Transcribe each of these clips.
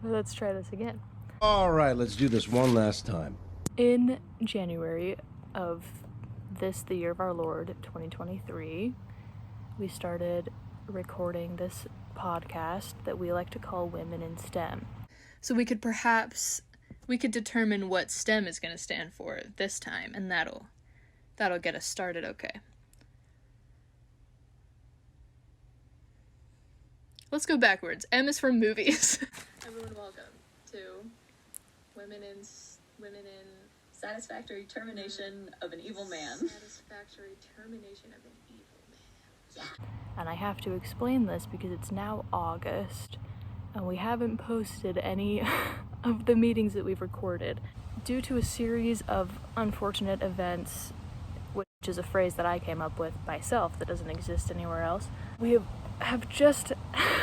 Let's try this again. All right, let's do this one last time. In January of the year of our Lord, 2023, we started recording this podcast that we like to call Women in STEM. So we could determine what STEM is going to stand for this time, and that'll get us started okay. Let's go backwards. M is for movies. Everyone, welcome to Women in Satisfactory Termination of an Evil Man. Satisfactory Termination of an Evil Man. Yeah. And I have to explain this because it's now August, and we haven't posted any of the meetings that we've recorded. Due to a series of unfortunate events, which is a phrase that I came up with myself that doesn't exist anywhere else, we have just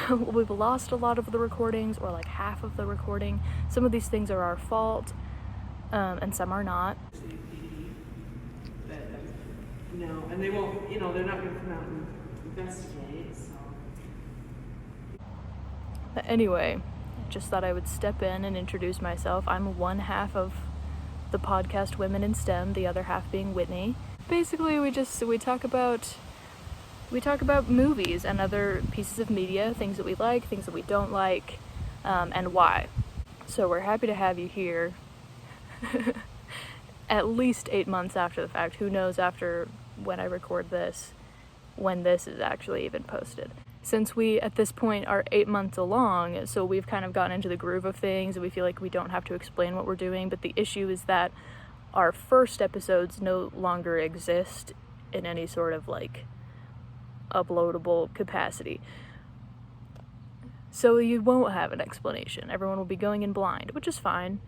we've lost a lot of the recordings, or like half of the recording. Some of these things are our fault, and some are not. And they won't, they're not going to come out and investigate, so. But anyway, just thought I would step in and introduce myself. I'm one half of the podcast Women in STEM, the other half being Whitney. Basically, we talk about movies and other pieces of media, things that we like, things that we don't like, and why. So we're happy to have you here at least 8 months after the fact. Who knows after when I record this, when this is actually even posted. Since we, at this point, are 8 months along, so we've kind of gotten into the groove of things, and we feel like we don't have to explain what we're doing, but the issue is that our first episodes no longer exist in any sort of, uploadable capacity. So you won't have an explanation. Everyone will be going in blind, which is fine.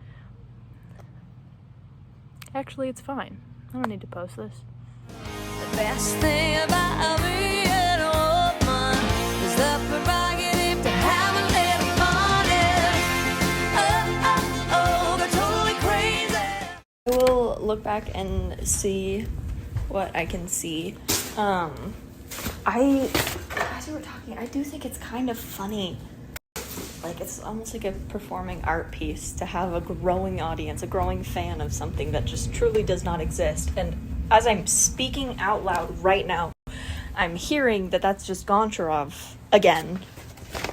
Actually, it's fine. I don't need to post this. The best thing about being a woman is the prerogative to have a little fun. Oh, they're totally crazy. I will look back and see what I can see. As we were talking, I do think it's kind of funny. It's almost like a performing art piece to have a growing audience, a growing fan of something that just truly does not exist. And as I'm speaking out loud right now, I'm hearing that that's just Goncharov again.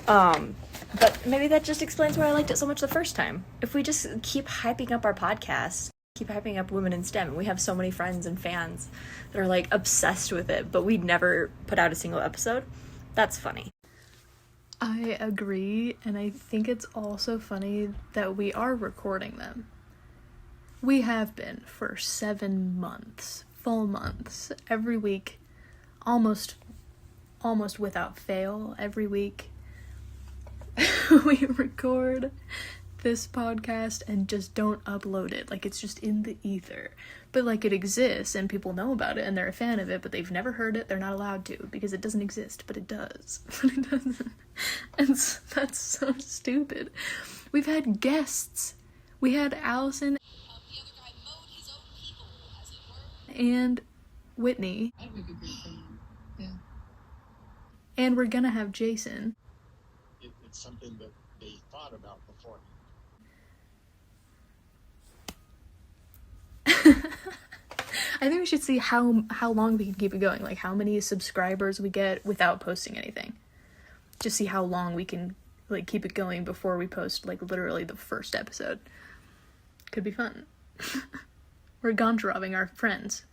But maybe that just explains why I liked it so much the first time. If we just keep hyping up our podcast, keep hyping up Women in STEM, and we have so many friends and fans that are obsessed with it, but we'd never put out a single episode, that's funny. I agree, and I think it's also funny that we are recording them. We have been for 7 months, full months, every week, almost without fail, every week. We record this podcast and just don't upload it. It's just in the ether. But it exists and people know about it and they're a fan of it, but they've never heard it. They're not allowed to because it doesn't exist, but it does. But it doesn't. And that's so stupid. We've had guests. We had Allison and Whitney. I'd make a great fan. Yeah. And we're gonna have Jason. It's something that they thought about before. I think we should see how long we can keep it going, how many subscribers we get without posting anything. Just see how long we can keep it going before we post literally the first episode. Could be fun. We're Goncharoving our friends.